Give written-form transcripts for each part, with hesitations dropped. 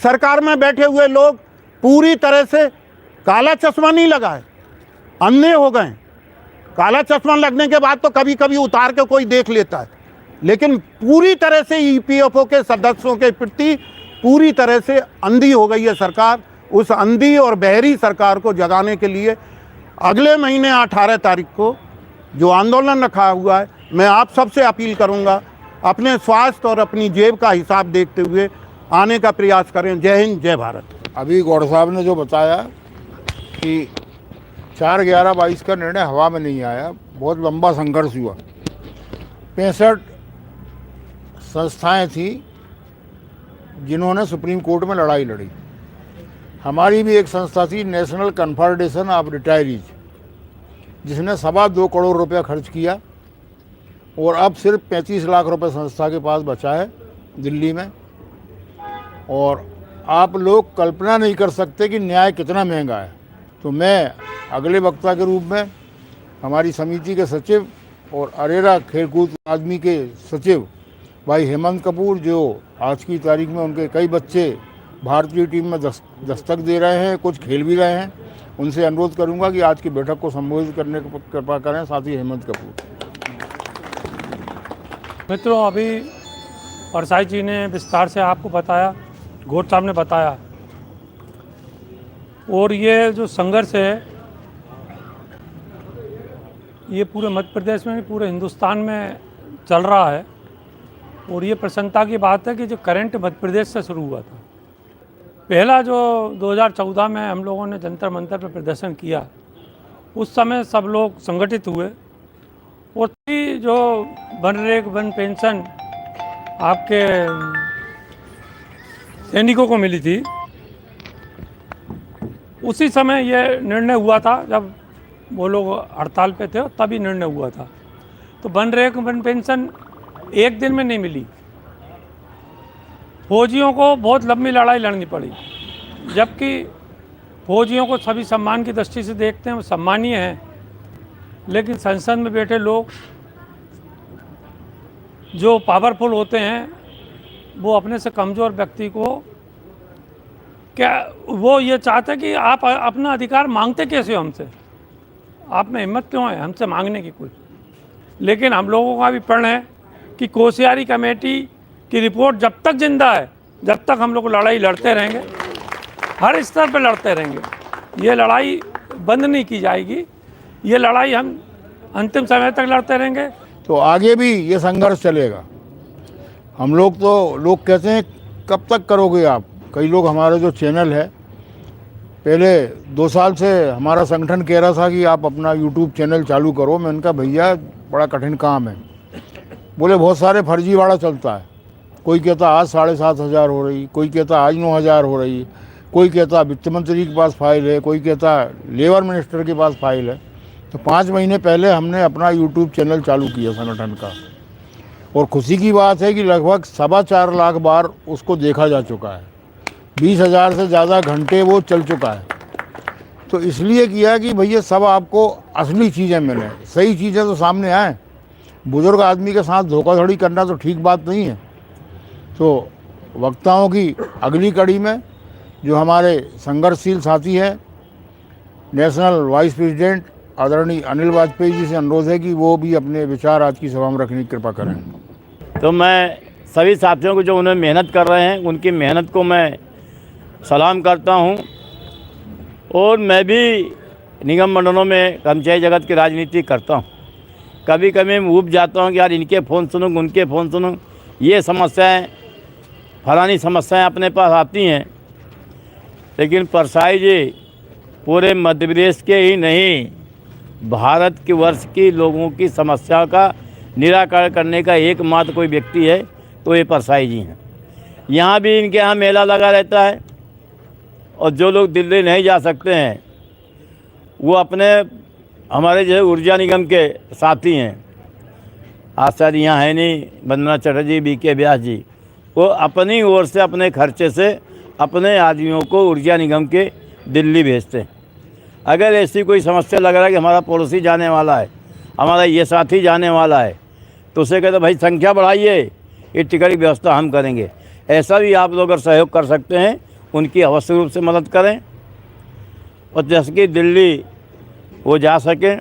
सरकार में बैठे हुए लोग पूरी तरह से काला चश्मा नहीं लगा है, अंधे हो गए। काला चश्मा लगने के बाद तो कभी कभी उतार के कोई देख लेता है, लेकिन पूरी तरह से ईपीएफओ के सदस्यों के प्रति पूरी तरह से अंधी हो गई है सरकार। उस अंधी और बहरी सरकार को जगाने के लिए अगले महीने 18 तारीख को जो आंदोलन रखा हुआ है, मैं आप सबसे अपील करूंगा, अपने स्वास्थ्य और अपनी जेब का हिसाब देखते हुए आने का प्रयास करें। जय हिंद, जय भारत। अभी गौड़ साहब ने जो बताया कि 4/11/22 का निर्णय हवा में नहीं आया, बहुत लंबा संघर्ष हुआ। 65 संस्थाएं थी जिन्होंने सुप्रीम कोर्ट में लड़ाई लड़ी। हमारी भी एक संस्था थी, नेशनल कन्फेडरेशन ऑफ रिटायरीज, जिसने 2.25 करोड़ रुपया खर्च किया और अब सिर्फ 35 लाख रुपए संस्था के पास बचा है दिल्ली में। और आप लोग कल्पना नहीं कर सकते कि न्याय कितना महंगा है। तो मैं अगले वक्ता के रूप में हमारी समिति के सचिव और अरेरा खेलकूद अकादमी के सचिव भाई हेमंत कपूर, जो आज की तारीख में उनके कई बच्चे भारतीय टीम में दस्तक दे रहे हैं, कुछ खेल भी रहे हैं, उनसे अनुरोध करूंगा कि आज की बैठक को संबोधित करने की कृपा करें। साथ ही हेमंत कपूर। मित्रों, अभी परसाई जी ने विस्तार से आपको बताया, गौड़ साहब ने बताया, और ये जो संघर्ष है ये पूरे मध्य प्रदेश में, पूरे हिंदुस्तान में चल रहा है। और ये प्रसन्नता की बात है कि जो करंट मध्य प्रदेश से शुरू हुआ था। पहला जो 2014 में हम लोगों ने जंतर मंतर पर प्रदर्शन किया, उस समय सब लोग संगठित हुए और जो बनरेगा वन पेंशन आपके सैनिकों को मिली थी, उसी समय ये निर्णय हुआ था। जब वो लोग हड़ताल पे थे तभी निर्णय हुआ था। तो बनरेगा वन पेंशन एक दिन में नहीं मिली, फौजियों को बहुत लंबी लड़ाई लड़नी पड़ी। जबकि फौजियों को सभी सम्मान की दृष्टि से देखते हैं, वो सम्मानीय हैं, लेकिन संसद में बैठे लोग जो पावरफुल होते हैं वो अपने से कमज़ोर व्यक्ति को क्या वो ये चाहते हैं कि आप अपना अधिकार मांगते कैसे हो हमसे, आप में हिम्मत क्यों है हमसे मांगने की कुछ। लेकिन हम लोगों का भी प्रण है कि कोसियारी कमेटी की रिपोर्ट जब तक जिंदा है, जब तक हम लोग लड़ाई लड़ते रहेंगे, हर स्तर पर लड़ते रहेंगे। ये लड़ाई बंद नहीं की जाएगी, ये लड़ाई हम अंतिम समय तक लड़ते रहेंगे। तो आगे भी ये संघर्ष चलेगा। हम लोग तो लोग कहते हैं कब तक करोगे आप। कई लोग हमारा जो चैनल है, पहले 2 साल से हमारा संगठन कह रहा था कि आप अपना यूट्यूब चैनल चालू करो। मैंने कहा भैया बड़ा कठिन काम है। बोले बहुत सारे फर्जीवाड़ा चलता है। कोई कहता आज 7,500 हो रही, कोई कहता आज 9,000 हो रही, कोई कहता वित्त मंत्री के पास फाइल है, कोई कहता लेबर मिनिस्टर के पास फाइल है। तो 5 महीने पहले हमने अपना यूट्यूब चैनल चालू किया संगठन का, और खुशी की बात है कि लगभग 4.25 लाख बार उसको देखा जा चुका है। 20,000 से ज़्यादा घंटे वो चल चुका है। तो इसलिए किया कि भैया सब आपको असली चीज़ें मिलें, सही चीज़ें तो सामने आएँ। बुजुर्ग आदमी के साथ धोखाधड़ी करना तो ठीक बात नहीं है। तो वक्ताओं की अगली कड़ी में जो हमारे संघर्षशील साथी हैं, नेशनल वाइस प्रेसिडेंट आदरणीय अनिल वाजपेयी जी से अनुरोध है कि वो भी अपने विचार आज की सभा में रखने की कृपा करें। तो मैं सभी साथियों को जो उन्हें मेहनत कर रहे हैं, उनकी मेहनत को मैं सलाम करता हूं। और मैं भी निगम मंडलों में कर्मचारी जगत की राजनीति करता हूं। कभी कभी मैं ऊब जाता हूं कि यार इनके फ़ोन सुनूं, उनके फ़ोन सुनूं, ये समस्याएं फलानी समस्याएं अपने पास आती हैं। लेकिन परसाई जी पूरे मध्य प्रदेश के ही नहीं, भारत के वर्ष की लोगों की समस्या का निराकरण करने का एकमात्र कोई व्यक्ति है तो ये परसाई जी हैं। यहाँ भी इनके यहाँ मेला लगा रहता है, और जो लोग दिल्ली नहीं जा सकते हैं वो अपने हमारे जो ऊर्जा निगम के साथी हैं, आज शायद यहाँ है नहीं, वंदना चटर्जी, BK व्यास जी, वो अपनी ओर से अपने खर्चे से अपने आदमियों को ऊर्जा निगम के दिल्ली भेजते हैं। अगर ऐसी कोई समस्या लग रहा है कि हमारा पड़ोसी जाने वाला है, हमारा ये साथी जाने वाला है, तो उसे कहते भाई संख्या बढ़ाइए, ये टिकट की व्यवस्था हम करेंगे। ऐसा भी आप लोग अगर सहयोग कर सकते हैं उनकी आवश्यक रूप से मदद करें और जैसे कि दिल्ली वो जा सकें।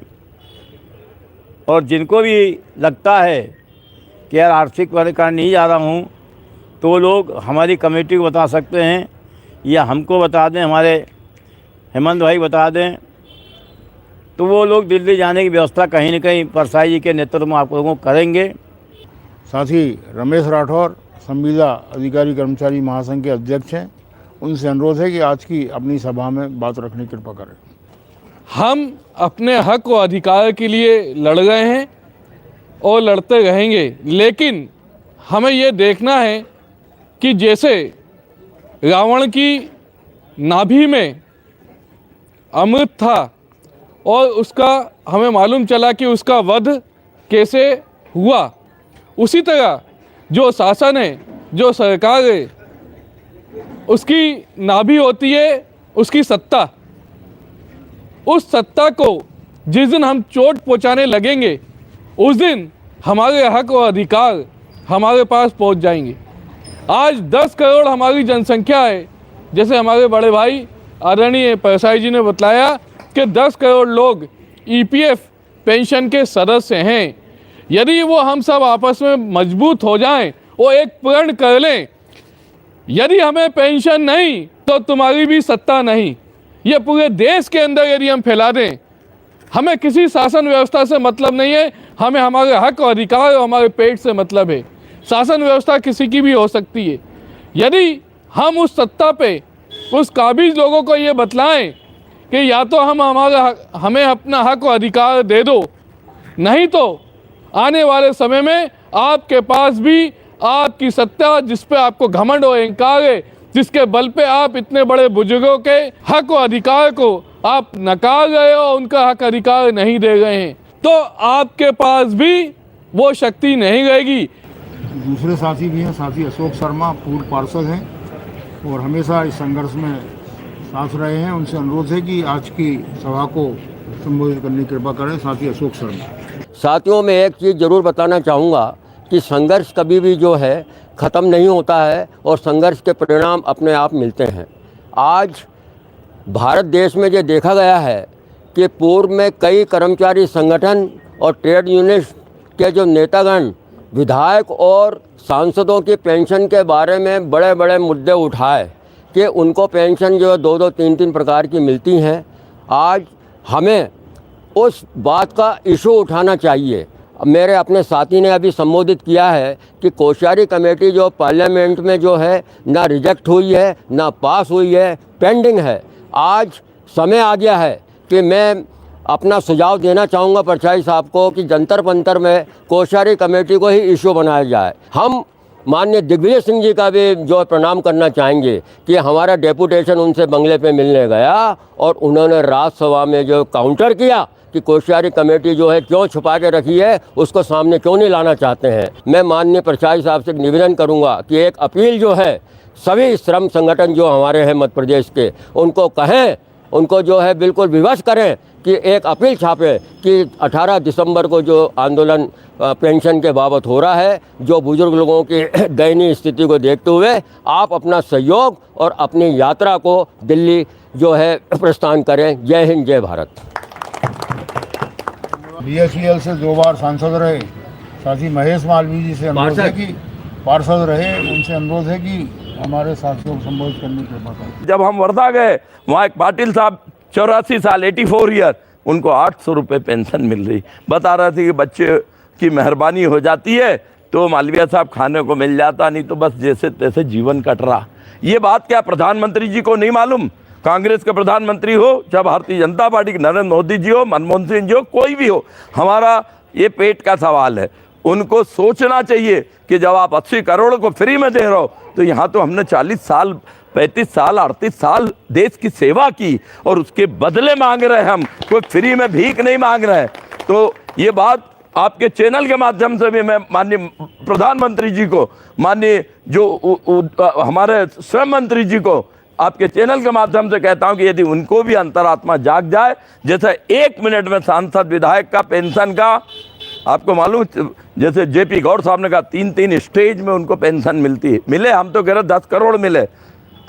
और जिनको भी लगता है कि यार आर्थिक कारण नहीं जा रहा हूँ, तो वो लोग हमारी कमेटी को बता सकते हैं या हमको बता दें, हमारे हेमंत भाई बता दें, तो वो लोग दिल्ली जाने की व्यवस्था कहीं न कहीं परसाई जी के नेतृत्व में आप लोगों को करेंगे। साथ ही रमेश राठौर संविदा अधिकारी कर्मचारी महासंघ के अध्यक्ष हैं, उनसे अनुरोध है कि आज की अपनी सभा में बात रखने की कृपा करें। हम अपने हक और अधिकार के लिए लड़ रहे हैं और लड़ते रहेंगे, लेकिन हमें ये देखना है कि जैसे रावण की नाभि में अमृत था और उसका हमें मालूम चला कि उसका वध कैसे हुआ, उसी तरह जो शासन है, जो सरकार है, उसकी नाभि होती है उसकी सत्ता। उस सत्ता को जिस दिन हम चोट पहुंचाने लगेंगे, उस दिन हमारे हक और अधिकार हमारे पास पहुंच जाएंगे। आज 10 करोड़ हमारी जनसंख्या है। जैसे हमारे बड़े भाई आदरणीय परसाई जी ने बताया कि 10 करोड़ लोग ईपीएफ पेंशन के सदस्य हैं। यदि वो हम सब आपस में मजबूत हो जाएं और एक प्रण कर लें, यदि हमें पेंशन नहीं तो तुम्हारी भी सत्ता नहीं, ये पूरे देश के अंदर यदि हम फैला दें, हमें किसी शासन व्यवस्था से मतलब नहीं है, हमें हमारे हक और अधिकार और हमारे पेट से मतलब है। शासन व्यवस्था किसी की भी हो सकती है। यदि हम उस सत्ता पे उस काबिज लोगों को ये बतलाएं कि या तो हमें अपना हक और अधिकार दे दो, नहीं तो आने वाले समय में आपके पास भी आपकी सत्ता, जिस पे आपको घमंड और अहंकार है, जिसके बल पे आप इतने बड़े बुजुर्गों के हक और अधिकार को आप नकार गए हो, उनका हक अधिकार नहीं दे गए हैं, तो आपके पास भी वो शक्ति नहीं रहेगी। दूसरे साथी भी हैं, साथी अशोक शर्मा पूर्व पार्षद हैं और हमेशा इस संघर्ष में साथ रहे हैं। उनसे अनुरोध है कि आज की सभा को संबोधित करने की कृपा करें। साथी अशोक शर्मा। साथियों, मैं एक चीज़ ज़रूर बताना चाहूँगा कि संघर्ष कभी भी जो है ख़त्म नहीं होता है और संघर्ष के परिणाम अपने आप मिलते हैं। आज भारत देश में ये देखा गया है कि पूर्व में कई कर्मचारी संगठन और ट्रेड यूनियन के जो नेतागण विधायक और सांसदों की पेंशन के बारे में बड़े बड़े मुद्दे उठाए कि उनको पेंशन जो 2-2, 3-3 प्रकार की मिलती हैं। आज हमें उस बात का इशू उठाना चाहिए। मेरे अपने साथी ने अभी संबोधित किया है कि कोश्यारी कमेटी जो पार्लियामेंट में जो है ना रिजेक्ट हुई है ना पास हुई है, पेंडिंग है। आज समय आ गया है कि मैं अपना सुझाव देना चाहूँगा परछाई साहब को कि जंतर मंतर में कोश्यारी कमेटी को ही इशू बनाया जाए। हम माननीय दिग्विजय सिंह जी का भी जो प्रणाम करना चाहेंगे कि हमारा डेपुटेशन उनसे बंगले पे मिलने गया और उन्होंने राज्यसभा में जो काउंटर किया कि कोश्यारी कमेटी जो है क्यों छुपा के रखी है, उसको सामने क्यों नहीं लाना चाहते हैं। मैं माननीय परछाई साहब से निवेदन करूंगा कि एक अपील जो है सभी श्रम संगठन जो हमारे हैं मध्य प्रदेश के, उनको कहें, उनको जो है बिल्कुल विवश करें कि एक अपील छापे कि 18 दिसंबर को जो आंदोलन पेंशन के बाबत हो रहा है, जो बुजुर्ग लोगों की दयनीय स्थिति को देखते हुए आप अपना सहयोग और अपनी यात्रा को दिल्ली जो है प्रस्थान करें। जय हिंद, जय भारत। बीएसपीएल से 2 बार सांसद रहे साथी महेश मालवीय जी से अनुरोध है कि पार्षद रहे, उनसे अनुरोध है कि हमारे साथियों को संबोधित करने की कृपा करें। जब हम वर्धा गए, वहाँ एक पाटिल साहब 84 साल 84 ईयर, उनको 800 रुपये पेंशन मिल रही। बता रहे थे कि बच्चे की मेहरबानी हो जाती है तो मालवीय साहब खाने को मिल जाता, नहीं तो बस जैसे तैसे जीवन कट रहा। ये बात क्या प्रधानमंत्री जी को नहीं मालूम? कांग्रेस के प्रधानमंत्री हो, चाहे भारतीय जनता पार्टी के नरेंद्र मोदी जी हो, मनमोहन सिंह जी हो, कोई भी हो, हमारा ये पेट का सवाल है। उनको सोचना चाहिए कि जब आप 80 करोड़ को फ्री में दे रहे हो, तो यहाँ तो हमने 40 साल 35 साल 38 साल देश की सेवा की और उसके बदले मांग रहे हैं हम, कोई फ्री में भीख नहीं मांग रहे हैं। तो ये बात आपके चैनल के माध्यम से भी मैं माननीय प्रधानमंत्री जी को, माननीय जो हमारे श्रम मंत्री जी को आपके चैनल के माध्यम से कहता हूं कि यदि उनको भी अंतरात्मा जाग जाए, जैसे 1 मिनट में सांसद विधायक का पेंशन का, आपको मालूम जैसे जेपी गौड़ साहब ने कहा 3-3 स्टेज में उनको पेंशन मिलती है, मिले, हम तो कह रहे 10 करोड़ मिले,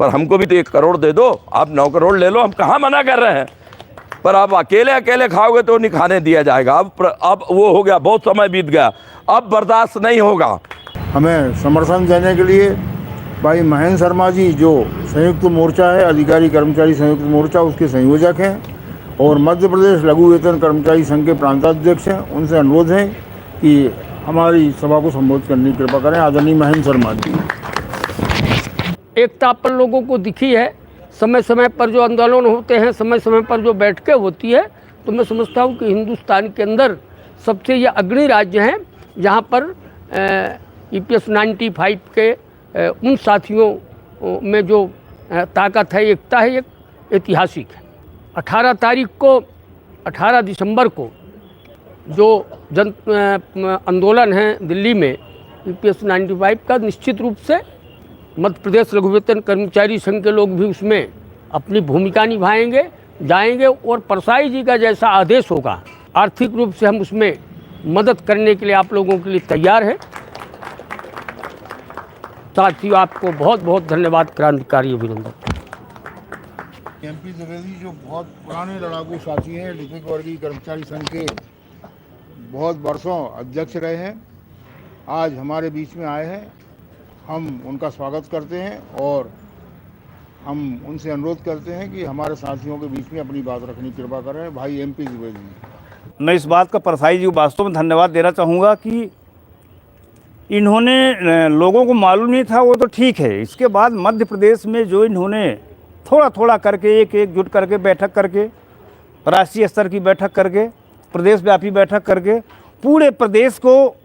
पर हमको भी तो 1 करोड़ दे दो, आप 9 करोड़ ले लो, हम कहाँ मना कर रहे हैं। पर आप अकेले अकेले खाओगे तो नहीं खाने दिया जाएगा। अब वो हो गया, बहुत समय बीत गया, अब बर्दाश्त नहीं होगा। हमें समर्थन देने के लिए भाई महेंद्र शर्मा जी, जो संयुक्त मोर्चा है, अधिकारी कर्मचारी संयुक्त मोर्चा, उसके संयोजक हैं, और मध्य प्रदेश लघु वेतन कर्मचारी संघ के प्रांताध्यक्ष हैं, उनसे अनुरोध है कि हमारी सभा को संबोधित करने की कृपा करें। आदरणीय महेंद्र शर्मा जी। एकता पर लोगों को दिखी है। समय समय पर जो आंदोलन होते हैं, समय समय पर जो बैठकें होती है, तो मैं समझता हूँ कि हिंदुस्तान के अंदर सबसे ये अग्रणी राज्य हैं जहाँ पर EPF 95 के उन साथियों में जो ताकत है, एकता है, एक ऐतिहासिक है। 18 दिसंबर को जो जन आंदोलन है दिल्ली में EPF 95 का, निश्चित रूप से मध्य प्रदेश लघु वेतन कर्मचारी संघ के लोग भी उसमें अपनी भूमिका निभाएंगे, जाएंगे, और परसाई जी का जैसा आदेश होगा, आर्थिक रूप से हम उसमें मदद करने के लिए आप लोगों के लिए तैयार हैं। साथियों, आपको बहुत बहुत धन्यवाद, क्रांतिकारी अभिनंदन। MP द्विवेदी जो बहुत पुराने लड़ाकू साथी हैं, लिपिक वर्गीय कर्मचारी संघ के बहुत वर्षों अध्यक्ष रहे हैं, आज हमारे बीच में आए हैं। हम उनका स्वागत करते हैं और हम उनसे अनुरोध करते हैं कि हमारे साथियों के बीच में अपनी बात रखने की कृपा करें। भाई MP द्विवेदी। मैं इस बात का परसाई जी को वास्तव में धन्यवाद देना चाहूँगा कि इन्होंने, लोगों को मालूम नहीं था वो तो ठीक है, इसके बाद मध्य प्रदेश में जो इन्होंने थोड़ा थोड़ा करके, एक जुट करके बैठक करके, राष्ट्रीय स्तर की बैठक करके, प्रदेश व्यापी बैठक करके, पूरे प्रदेश को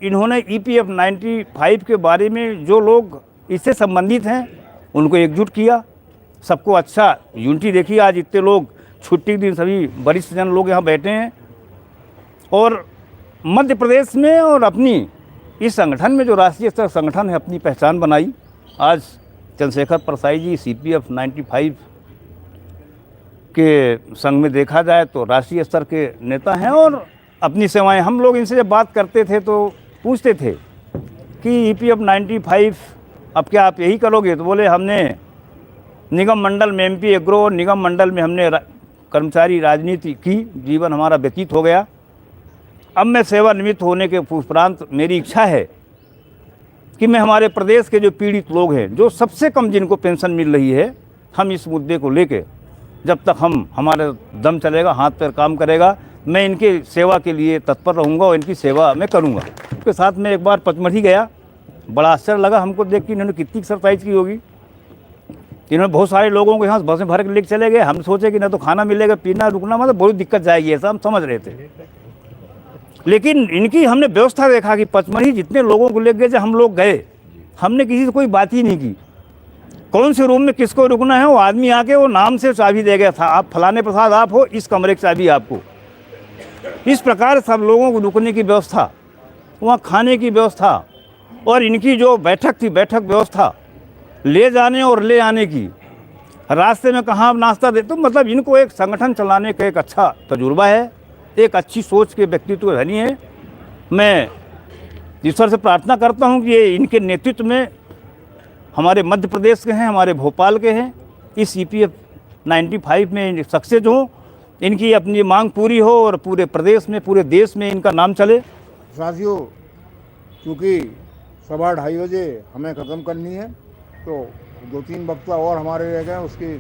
इन्होंने EPF 95 के बारे में जो लोग इससे संबंधित हैं उनको एकजुट किया, सबको अच्छा यूनिटी देखी। आज इतने लोग छुट्टी के दिन सभी वरिष्ठ जन लोग यहाँ बैठे हैं, और मध्य प्रदेश में और अपनी इस संगठन में जो राष्ट्रीय स्तर संगठन है अपनी पहचान बनाई। आज चंद्रशेखर परसाई जी CPF 95 के संघ में देखा जाए तो राष्ट्रीय स्तर के नेता हैं और अपनी सेवाएं, हम लोग इनसे जब बात करते थे तो पूछते थे कि EPF 95 अब क्या आप यही करोगे, तो बोले हमने निगम मंडल में MP एग्रो और निगम मंडल में हमने कर्मचारी राजनीति की, जीवन हमारा व्यतीत हो गया, अब मैं सेवानिवृत्त होने के उपरांत मेरी इच्छा है कि मैं हमारे प्रदेश के जो पीड़ित लोग हैं, जो सबसे कम जिनको पेंशन मिल रही है, हम इस मुद्दे को लेके जब तक हमारे दम चलेगा, हाथ पैर काम करेगा, मैं इनके सेवा के लिए तत्पर रहूँगा और इनकी सेवा मैं करूँगा। उसके साथ मैं एक बार पचमढ़ी गया, बड़ा आश्चर्य लगा हमको देख के इन्होंने कितनी एक्सरसाइज की होगी। इन्होंने बहुत सारे लोगों को यहाँ बस में भर के लेके चले गए। हम सोचे कि ना तो खाना मिलेगा, पीना, रुकना, मतलब बहुत दिक्कत जाएगी, ऐसा हम समझ रहे थे। लेकिन इनकी हमने व्यवस्था देखा कि पचमढ़ी जितने लोगों को लेके जब हम लोग गए, हमने किसी से कोई बात ही नहीं की, कौन से रूम में किसको रुकना है, वो आदमी आके वो नाम से चाबी दे गया था, आप फलाने प्रसाद आप हो, इस कमरे की चाबी आपको। इस प्रकार सब लोगों को रुकने की व्यवस्था, वहाँ खाने की व्यवस्था, और इनकी जो बैठक थी, बैठक व्यवस्था, ले जाने और ले आने की, रास्ते में कहाँ नाश्ता दे, तो मतलब इनको एक संगठन चलाने का एक अच्छा तजुर्बा है, एक अच्छी सोच के व्यक्तित्व धनी है। मैं ईश्वर से प्रार्थना करता हूँ कि ये इनके नेतृत्व में हमारे मध्य प्रदेश के हैं, हमारे भोपाल के हैं, इस EPF 95 में सक्सेस हो, इनकी अपनी मांग पूरी हो और पूरे प्रदेश में, पूरे देश में इनका नाम चले। साथियों, क्योंकि सवा 2:30 बजे हमें ख़त्म करनी है, तो 2-3 वक्ता और हमारे रह गए, उसके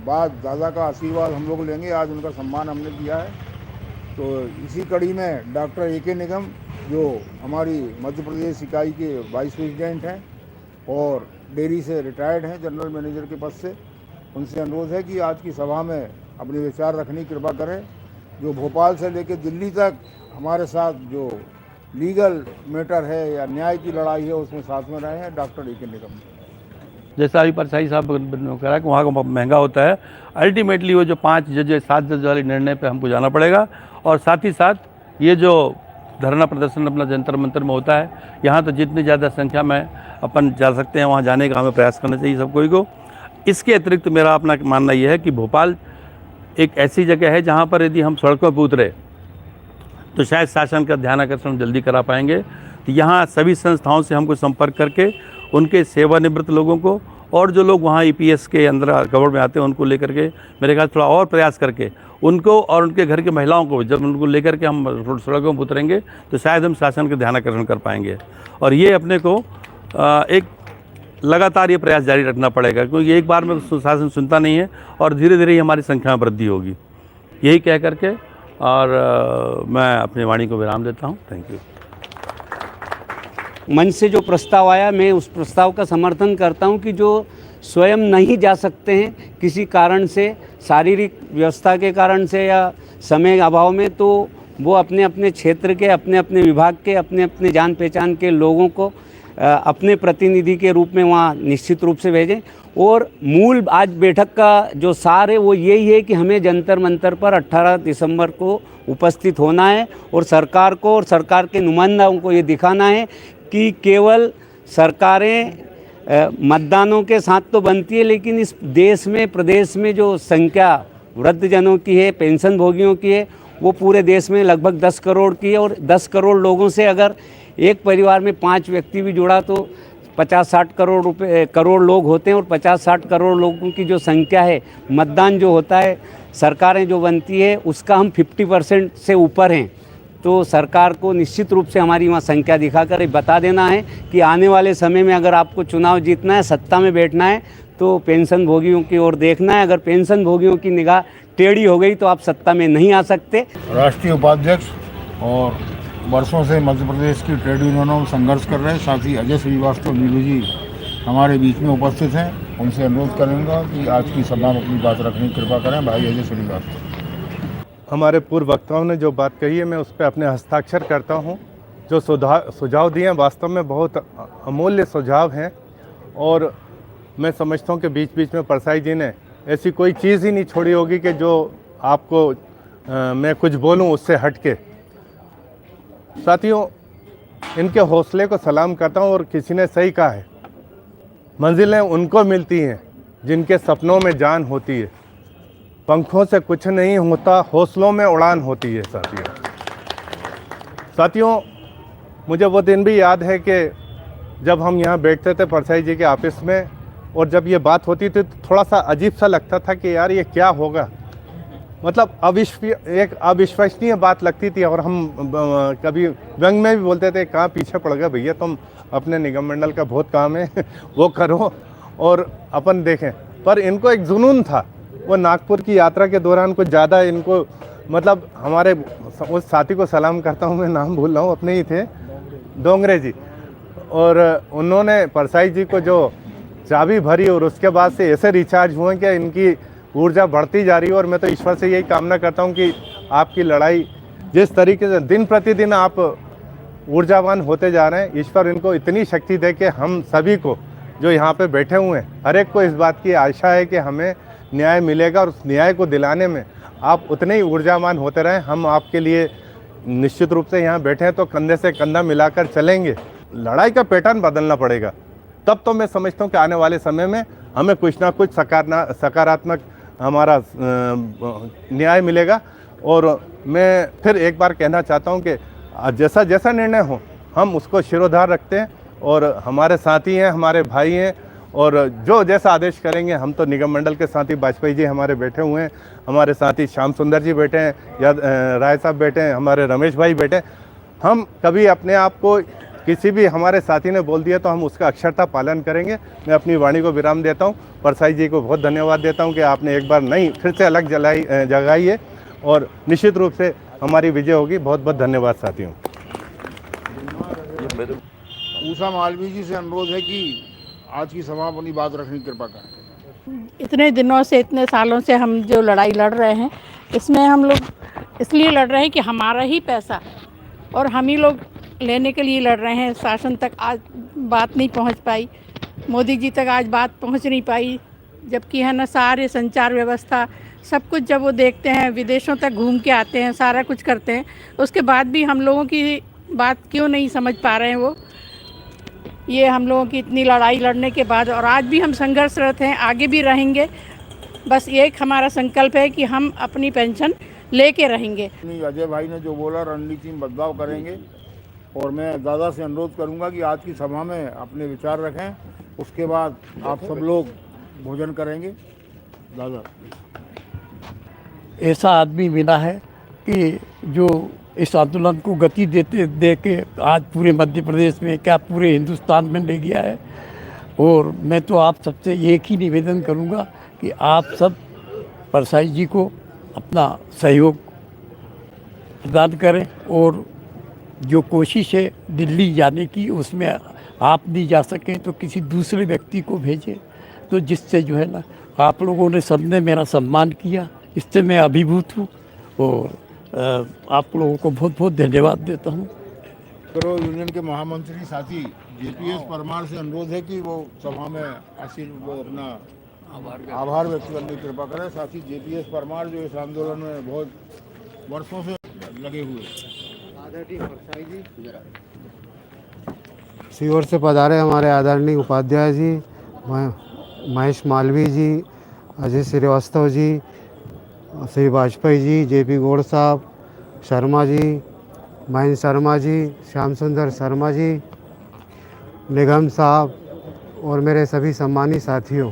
बाद दादा का आशीर्वाद हम लोग लेंगे। आज उनका सम्मान हमने किया है, तो इसी कड़ी में डॉक्टर AK निगम, जो हमारी मध्य प्रदेश इकाई के वाइस प्रेसिडेंट हैं और डेयरी से रिटायर्ड हैं जनरल मैनेजर के पद से, उनसे अनुरोध है कि आज की सभा में अपने विचार रखने की कृपा करें। जो भोपाल से लेकर दिल्ली तक हमारे साथ जो लीगल मैटर है या न्याय की लड़ाई है, उसमें साथ में रहे हैं डॉक्टर AK निगम। जैसा अभी परसाई साहब ने कहा कि वहाँ का महंगा होता है, अल्टीमेटली वो जो 5 जज 7 जज वाले निर्णय पे हमको जाना पड़ेगा। और साथ ही साथ ये जो धरना प्रदर्शन अपना जंतर मंतर में होता है, यहाँ तो जितनी ज़्यादा संख्या में अपन जा सकते हैं वहाँ जाने का हमें प्रयास करना चाहिए सब कोई को। इसके अतिरिक्त मेरा अपना मानना ये है कि भोपाल एक ऐसी जगह है जहाँ पर यदि हम सड़कों पर उतरे तो शायद शासन का ध्यान आकर्षण जल्दी करा पाएंगे। तो यहाँ सभी संस्थाओं से हमको संपर्क करके उनके सेवानिवृत्त लोगों को और जो लोग वहाँ EPS के अंदर गवर्नमेंट में आते हैं उनको लेकर के मेरे ख्याल थोड़ा और प्रयास करके उनको और उनके घर की महिलाओं को जब उनको लेकर के हम सड़कों पर उतरेंगे तो शायद हम शासन का ध्यानाकर्षण कर पाएंगे। और ये अपने को एक लगातार ये प्रयास जारी रखना पड़ेगा, क्योंकि एक बार में शासन सुनता नहीं है और धीरे धीरे ही हमारी संख्या में वृद्धि होगी। यही कह करके और मैं अपनी वाणी को विराम देता हूँ। Thank you. मंच से जो प्रस्ताव आया, मैं उस प्रस्ताव का समर्थन करता हूं कि जो स्वयं नहीं जा सकते हैं किसी कारण से, शारीरिक व्यवस्था के कारण से या समय अभाव में, तो वो अपने अपने क्षेत्र के, अपने अपने विभाग के, अपने अपने जान पहचान के लोगों को अपने प्रतिनिधि के रूप में वहाँ निश्चित रूप से भेजें। और मूल आज बैठक का जो सार है वो यही है कि हमें जंतर मंतर पर 18 दिसंबर को उपस्थित होना है और सरकार को और सरकार के नुमाइंदों को ये दिखाना है कि केवल सरकारें मतदानों के साथ तो बनती है, लेकिन इस देश में, प्रदेश में जो संख्या वृद्धजनों की है, पेंशन भोगियों की है, वो पूरे देश में लगभग 10 करोड़ की है। और 10 करोड़ लोगों से अगर एक परिवार में 5 व्यक्ति भी जुड़ा तो 50-60 करोड़ लोग होते हैं। और 50-60 करोड़ लोगों की जो संख्या है, मतदान जो होता है, सरकारें जो बनती है, उसका हम 50% से ऊपर हैं। तो सरकार को निश्चित रूप से हमारी वहाँ संख्या दिखाकर बता देना है कि आने वाले समय में अगर आपको चुनाव जीतना है, सत्ता में बैठना है, तो पेंशन भोगियों की ओर देखना है। अगर पेंशन भोगियों की निगाह टेढ़ी हो गई तो आप सत्ता में नहीं आ सकते। राष्ट्रीय उपाध्यक्ष और वर्षों से मध्य प्रदेश की ट्रेड यूनियनों में संघर्ष कर रहे हैं साथी अजय श्रीवास्तव नीलू जी हमारे बीच में उपस्थित हैं। उनसे अनुरोध करूँगा कि आज की सभा में अपनी बात रखने की कृपा करें। भाई अजय श्रीवास्तव। हमारे पूर्व वक्ताओं ने जो बात कही है, मैं उस पर अपने हस्ताक्षर करता हूं। जो सुझाव दिए हैं वास्तव में बहुत अमूल्य सुझाव हैं और मैं समझता हूं कि बीच बीच में परसाई जी ने ऐसी कोई चीज़ ही नहीं छोड़ी होगी कि जो आपको मैं कुछ बोलूं उससे हट के। साथियों, इनके हौसले को सलाम करता हूं और किसी ने सही कहा है, मंजिलें उनको मिलती हैं जिनके सपनों में जान होती है। पंखों से कुछ नहीं होता, हौसलों में उड़ान होती है। साथियों, मुझे वो दिन भी याद है कि जब हम यहाँ बैठते थे परसाई जी के ऑफिस में और जब ये बात होती थी तो थोड़ा सा अजीब सा लगता था कि यार ये क्या होगा, मतलब एक अविश्वसनीय बात लगती थी। और हम कभी व्यंग में भी बोलते थे, कहाँ पीछे पड़ गए भैया तुम, अपने निगम मंडल का बहुत काम है वो करो और अपन देखें। पर इनको एक जुनून था। वो नागपुर की यात्रा के दौरान कुछ ज़्यादा इनको, मतलब हमारे उस साथी को सलाम करता हूँ, मैं नाम भूल रहा हूँ, अपने ही थे, डोंगरे जी, और उन्होंने परसाई जी को जो चाबी भरी और उसके बाद से ऐसे रिचार्ज हुए कि इनकी ऊर्जा बढ़ती जा रही है। और मैं तो ईश्वर से यही कामना करता हूँ कि आपकी लड़ाई जिस तरीके से दिन प्रतिदिन आप ऊर्जावान होते जा रहे हैं, ईश्वर इनको इतनी शक्ति दे कि हम सभी को जो यहाँ पे बैठे हुए हैं, हर एक को इस बात की आशा है कि हमें न्याय मिलेगा और उस न्याय को दिलाने में आप उतने ही ऊर्जावान होते रहें। हम आपके लिए निश्चित रूप से यहाँ बैठे हैं तो कंधे से कंधा मिलाकर चलेंगे। लड़ाई का पैटर्न बदलना पड़ेगा, तब तो मैं समझता हूँ कि आने वाले समय में हमें कुछ ना कुछ सकारात्मक हमारा न्याय मिलेगा। और मैं फिर एक बार कहना चाहता हूँ कि जैसा जैसा निर्णय हो हम उसको शिरोधार रखते हैं और हमारे साथी हैं, हमारे भाई हैं, और जो जैसा आदेश करेंगे। हम तो निगम मंडल के साथी वाजपेयी जी हमारे बैठे हुए हैं, हमारे साथी श्याम सुंदर जी बैठे हैं, या राय साहब बैठे हैं, हमारे रमेश भाई बैठे हैं। हम कभी अपने आप को किसी भी हमारे साथी ने बोल दिया तो हम उसका अक्षरता पालन करेंगे। मैं अपनी वाणी को विराम देता हूँ। परसाई जी को बहुत धन्यवाद देता हूँ कि आपने एक बार नई फिर से अलग जगाई है और निश्चित रूप से हमारी विजय होगी। बहुत बहुत धन्यवाद साथियों। उषा मालवीय जी से अनुरोध है कि आज की सभा अपनी बात रखने की कृपा करें। इतने दिनों से, इतने सालों से हम जो लड़ाई लड़ रहे हैं, इसमें हम लोग इसलिए लड़ रहे हैं कि हमारा ही पैसा और हम ही लोग लेने के लिए लड़ रहे हैं। शासन तक आज बात नहीं पहुंच पाई, मोदी जी तक आज बात पहुंच नहीं पाई, जबकि है ना सारे संचार व्यवस्था सब कुछ जब वो देखते हैं, विदेशों तक घूम के आते हैं, सारा कुछ करते हैं, उसके बाद भी हम लोगों की बात क्यों नहीं समझ पा रहे हैं वो। ये हम लोगों की इतनी लड़ाई लड़ने के बाद, और आज भी हम संघर्षरत हैं, आगे भी रहेंगे। बस एक हमारा संकल्प है कि हम अपनी पेंशन लेके रहेंगे। अजय भाई ने जो बोला, रणनीति में बदलाव करेंगे और मैं दादा से अनुरोध करूंगा कि आज की सभा में अपने विचार रखें, उसके बाद आप सब लोग भोजन करेंगे। दादा, ऐसा आदमी मिला है कि जो इस आंदोलन को गति दे के आज पूरे मध्य प्रदेश में क्या पूरे हिंदुस्तान में ले गया है। और मैं तो आप सबसे एक ही निवेदन करूंगा कि आप सब परसाई जी को अपना सहयोग प्रदान करें और जो कोशिश है दिल्ली जाने की उसमें आप नहीं जा सकें तो किसी दूसरे व्यक्ति को भेजें, तो जिससे जो है ना आप लोगों ने सबने मेरा सम्मान किया, इससे मैं अभिभूत हूँ और आप लोगों को बहुत बहुत धन्यवाद देता हूँ। करो यूनियन के महामंत्री साथी जेपीएस परमार से अनुरोध है कि वो सभा में वो अपना आभार व्यक्त करने की कृपा करें। साथी जेपीएस परमार जो इस आंदोलन में बहुत वर्षों से लगे हुए। सीहोर से पधारे हमारे आदरणीय उपाध्याय जी, महेश मालवीय जी, अजय श्रीवास्तव जी, श्री वाजपेयी जी, जेपी गौड़ साहब, शर्मा जी, महेंद्र शर्मा जी, श्याम सुंदर शर्मा जी, निगम साहब और मेरे सभी सम्मानित साथियों,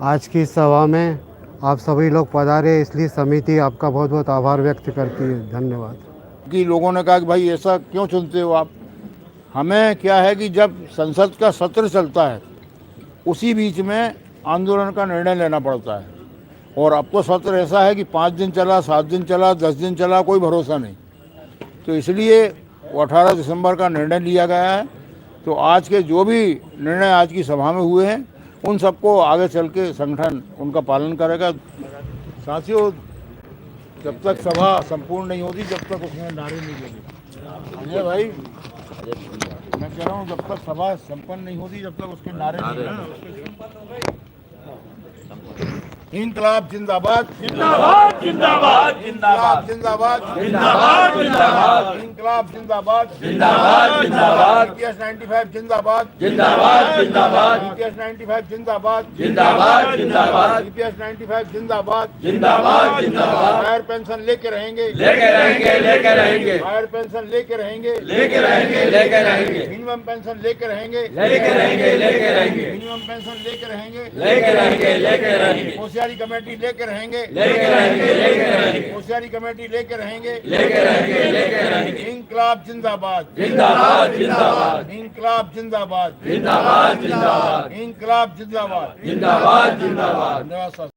आज की सभा में आप सभी लोग पधारे, इसलिए समिति आपका बहुत बहुत आभार व्यक्त करती है। धन्यवाद। कि लोगों ने कहा कि भाई ऐसा क्यों चुनते हो आप? हमें क्या है कि जब संसद का सत्र चलता है उसी बीच में आंदोलन का निर्णय लेना पड़ता है, और अब तो सत्र ऐसा है कि 5 दिन चला, 7 दिन चला, 10 दिन चला, कोई भरोसा नहीं। तो इसलिए 18 दिसंबर का निर्णय लिया गया है। तो आज के जो भी निर्णय आज की सभा में हुए हैं उन सबको आगे चल के संगठन उनका पालन करेगा। साथियों, जब तक सभा संपूर्ण नहीं होती तब तक उसमें नारे नहीं लगे। अजय भाई, मैं कह रहा हूँ जब तक सभा संपन्न नहीं होती जब तक उसके नारे नहीं। इंकलाब जिंदाबाद, जिंदाबाद, जिंदाबाद, जिंदाबाद, जिंदाबाद, जिंदाबाद, जिंदाबाद, इंकलाब जिंदाबाद, जिंदाबाद, जिंदाबाद, EPS 95 जिंदाबाद, जिंदाबाद, जिंदाबाद, EPS 95 जिंदाबाद, जिंदाबाद, जिंदाबाद, EPS 95 जिंदाबाद, जिंदाबाद, जिंदाबाद, हायर पेंशन लेके रहेंगे, लेके रहेंगे, लेके रहेंगे, हायर पेंशन लेके रहेंगे, लेके रहेंगे, लेके रहेंगे, मिनिमम पेंशन लेके रहेंगे, लेके रहेंगे, लेके रहेंगे, मिनिमम पेंशन लेके रहेंगे, लेके रहेंगे, लेके रहेंगे, होशियारी कमेटी लेके रहेंगे, लेके रहेंगे, लेके रहेंगे, होशियारी कमेटी लेके रहेंगे, लेके रहेंगे, लेके रहेंगे, इंकलाब जिंदाबाद, जिंदाबाद, जिंदाबाद, इंकलाब जिंदाबाद, जिंदाबाद, जिंदाबाद, इंकलाब जिंदाबाद, जिंदाबाद, जिंदाबाद। धन्यवाद।